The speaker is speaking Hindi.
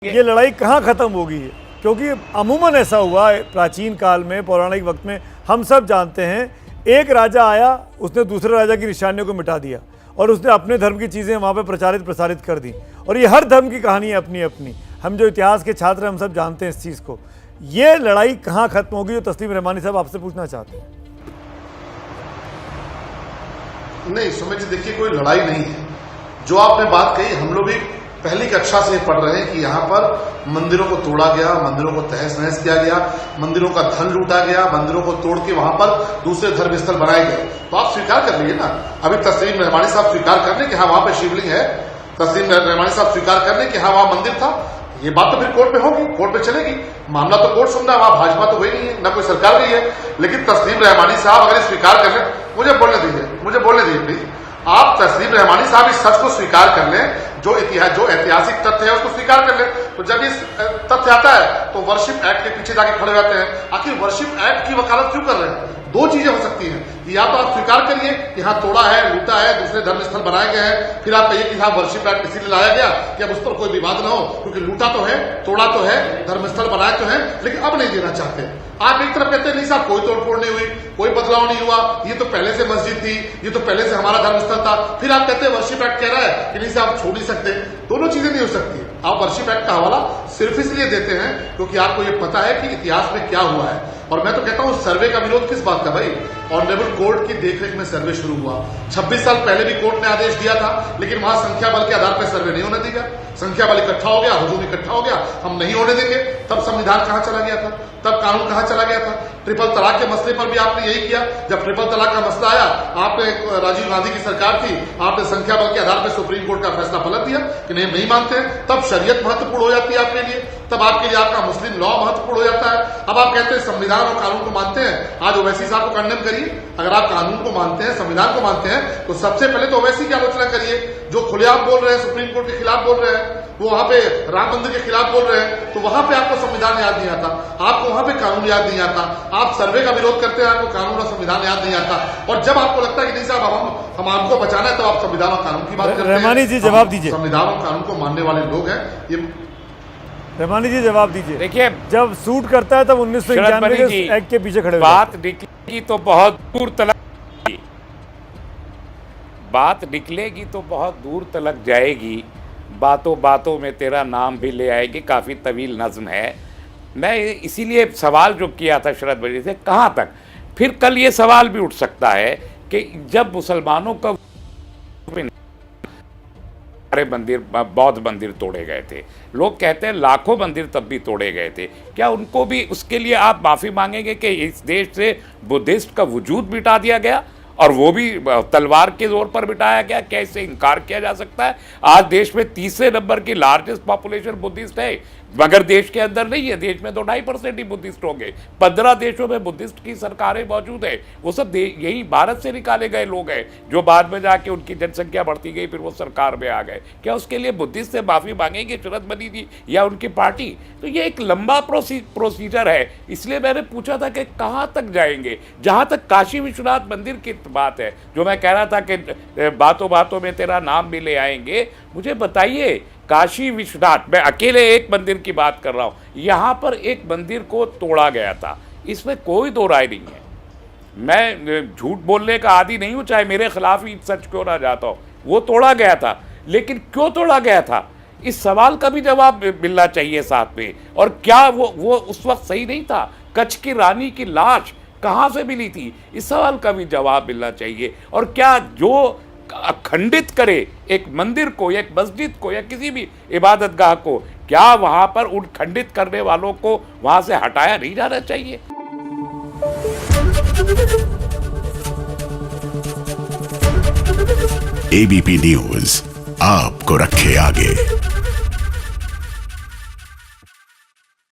ये लड़ाई कहाँ ख़त्म होगी है, क्योंकि अमूमन ऐसा हुआ है प्राचीन काल में, पौराणिक वक्त में। हम सब जानते हैं एक राजा आया, उसने दूसरे राजा की निशानियों को मिटा दिया और उसने अपने धर्म की चीज़ें वहाँ पे प्रसारित कर दी। और ये हर धर्म की कहानी है अपनी अपनी। हम जो इतिहास के छात्र हम सब जानते हैं इस चीज़ को। ये लड़ाई कहाँ ख़त्म होगी, जो तस्लीम रहमानी साहब आपसे पूछना चाहते हैं। नहीं सुमित जी, देखिए कोई लड़ाई नहीं है। जो आपने बात कही, हम लोग भी पहली कक्षा से पढ़ रहे हैं कि यहाँ पर मंदिरों को तोड़ा गया, मंदिरों को तहस नहस किया गया, मंदिरों का धन लूटा गया, मंदिरों को तोड़ के वहां पर दूसरे धर्म स्थल बनाए गए। तो आप स्वीकार कर लीजिए ना। अभी तस्लीम रहमानी साहब स्वीकार कर लें कि हाँ वहां पर शिवलिंग है, तस्लीम रहमानी साहब स्वीकार कर लें कि हाँ वहां मंदिर था। ये बात तो फिर कोर्ट में होगी, कोर्ट में चलेगी, मामला तो कोर्ट सुन रहा है। वहां भाजपा तो हुई नहीं है, ना कोई सरकार गई है। लेकिन तस्लीम रहमानी साहब अगर स्वीकार कर लें, मुझे बोलने दीजिए प्लीज। आप तस्लीम रहमानी साहब इस सच को स्वीकार कर लें, जो ऐतिहासिक तथ्य है उसको स्वीकार कर लें। तो जब इस तथ्य आता है तो वर्शिप एक्ट के पीछे जाके खड़े रहते हैं। आखिर वर्शिप एक्ट की वकालत क्यों कर रहे हैं? दो चीजें हो सकती हैं, या तो आप स्वीकार करिए कि हाँ तोड़ा है, लूटा है, दूसरे धर्म स्थल बनाए गए हैं, फिर आप कहिए कि हाँ वर्शिप एक्ट इसीलिए लाया गया कि अब उस पर कोई विवाद ना हो, क्योंकि लूटा तो है, तोड़ा तो है, धर्मस्थल बनाए तो है, लेकिन अब नहीं देना चाहते। आप एक तरफ कहते हैं नहीं साहब कोई तोड़फोड़ नहीं हुई, कोई बदलाव नहीं हुआ, ये तो पहले से मस्जिद थी, ये तो पहले से हमारा धर्मस्थल था। फिर आप कहते हैं वर्शिप एक्ट कह रहा है कि नहीं साहब छोड़ नहीं सकते। दोनों चीजें नहीं हो सकती। आप वर्शिप एक्ट का हवाला सिर्फ इसलिए देते हैं क्योंकि आपको ये पता है कि इतिहास में क्या हुआ है। और मैं तो कहता हूं सर्वे का विरोध किस बात का भाई? ऑनरेबल कोर्ट की देखरेख में सर्वे शुरू हुआ। 26 साल पहले भी कोर्ट ने आदेश दिया था, लेकिन वहां संख्या बल के आधार पर सर्वे नहीं होने दिया। संख्या बल इकट्ठा हो गया, हुजूम इकट्ठा हो गया, हम नहीं होने देंगे। तब संविधान कहां चला गया था? तब कानून कहां चला गया था? ट्रिपल तलाक के मसले पर भी आपने यही किया। जब ट्रिपल तलाक का मसला आया, आपने राजीव गांधी की सरकार थी, आपने संख्या बल के आधार पर सुप्रीम कोर्ट का फैसला पलट दिया कि नहीं मानते हैं। तब शरीयत महत्वपूर्ण हो जाती है आपके लिए, तब आपके लिए आपका मुस्लिम लॉ महत्वपूर्ण हो जाता है। अब आप कहते हैं संविधान और कानून को मानते हैं। आज ओवैसी साहब को कंडेम करिए। अगर आप कानून को मानते हैं, संविधान को मानते हैं, तो सबसे पहले तो ओवैसी की आलोचना करिए, जो खुलेआम बोल रहे हैं, सुप्रीम कोर्ट के खिलाफ बोल रहे हैं, वो वहां पे राम मंदिर के खिलाफ बोल रहे हैं। तो वहां पे आपको संविधान याद नहीं आता, आपको वहां पे कानून याद नहीं आता। आप सर्वे का विरोध करते हैं, आपको कानून और संविधान याद नहीं आता। और जब आपको लगता है कि नहीं साहब हम आपको बचाना है, तो आप संविधान और कानून की बात करते हैं। रहमानी जी जवाब दीजिए। संविधान और कानून को मानने वाले लोग हैं ये। रहमानी जी जवाब दीजिए। देखिए, जब सूट करता है तब 1991 के एक्ट के पीछे खड़े बात निकलेगी तो बहुत दूर तलक, बात निकलेगी तो बहुत दूर तलक जाएगी। बातों बातों में तेरा नाम भी ले आएगी, काफ़ी तवील नज़्म है। मैं इसीलिए सवाल जो किया था शरद बजी से, कहाँ तक? फिर कल ये सवाल भी उठ सकता है कि जब मुसलमानों का सारे मंदिर, बौद्ध मंदिर तोड़े गए थे, लोग कहते हैं लाखों मंदिर तब भी तोड़े गए थे, क्या उनको भी उसके लिए आप माफ़ी मांगेंगे कि इस देश से बुद्धिस्ट का वजूद मिटा दिया गया और वो भी तलवार के जोर पर मिटाया गया? कैसे इनकार किया जा सकता है? आज देश में तीसरे नंबर की लार्जेस्ट पॉपुलेशन बुद्धिस्ट है, मगर देश के अंदर नहीं है। देश में तो 2.5% ही बुद्धिस्ट होंगे। 15 देशों में बुद्धिस्ट की सरकारें मौजूद है। वो सब यही भारत से निकाले गए लोग हैं, जो बाद में जाके उनकी जनसंख्या बढ़ती गई, फिर वो सरकार में आ गए। क्या उसके लिए बुद्धिस्ट से माफ़ी मांगेंगे शरद बनी जी या उनकी पार्टी? तो ये एक लंबा प्रोसीजर है। इसलिए मैंने पूछा था कि कहाँ तक जाएंगे। जहाँ तक काशी विश्वनाथ मंदिर की बात है, जो मैं कह रहा था कि बातों बातों में तेरा नाम भी ले आएंगे, मुझे बताइए काशी विश्वनाथ, मैं अकेले एक मंदिर की बात कर रहा हूँ, यहाँ पर एक मंदिर को तोड़ा गया था, इसमें कोई दो राय नहीं है। मैं झूठ बोलने का आदी नहीं हूँ, चाहे मेरे खिलाफ ही सच क्यों ना जाता हो। वो तोड़ा गया था, लेकिन क्यों तोड़ा गया था, इस सवाल का भी जवाब मिलना चाहिए साथ में। और क्या वो उस वक्त सही नहीं था? कच्छ की रानी की लाश कहाँ से मिली थी, इस सवाल का भी जवाब मिलना चाहिए। और क्या जो खंडित करे एक मंदिर को, एक मस्जिद को, या किसी भी इबादत गाह को, क्या वहां पर उन खंडित करने वालों को वहां से हटाया नहीं जाना चाहिए? एबीपी न्यूज आपको रखे आगे।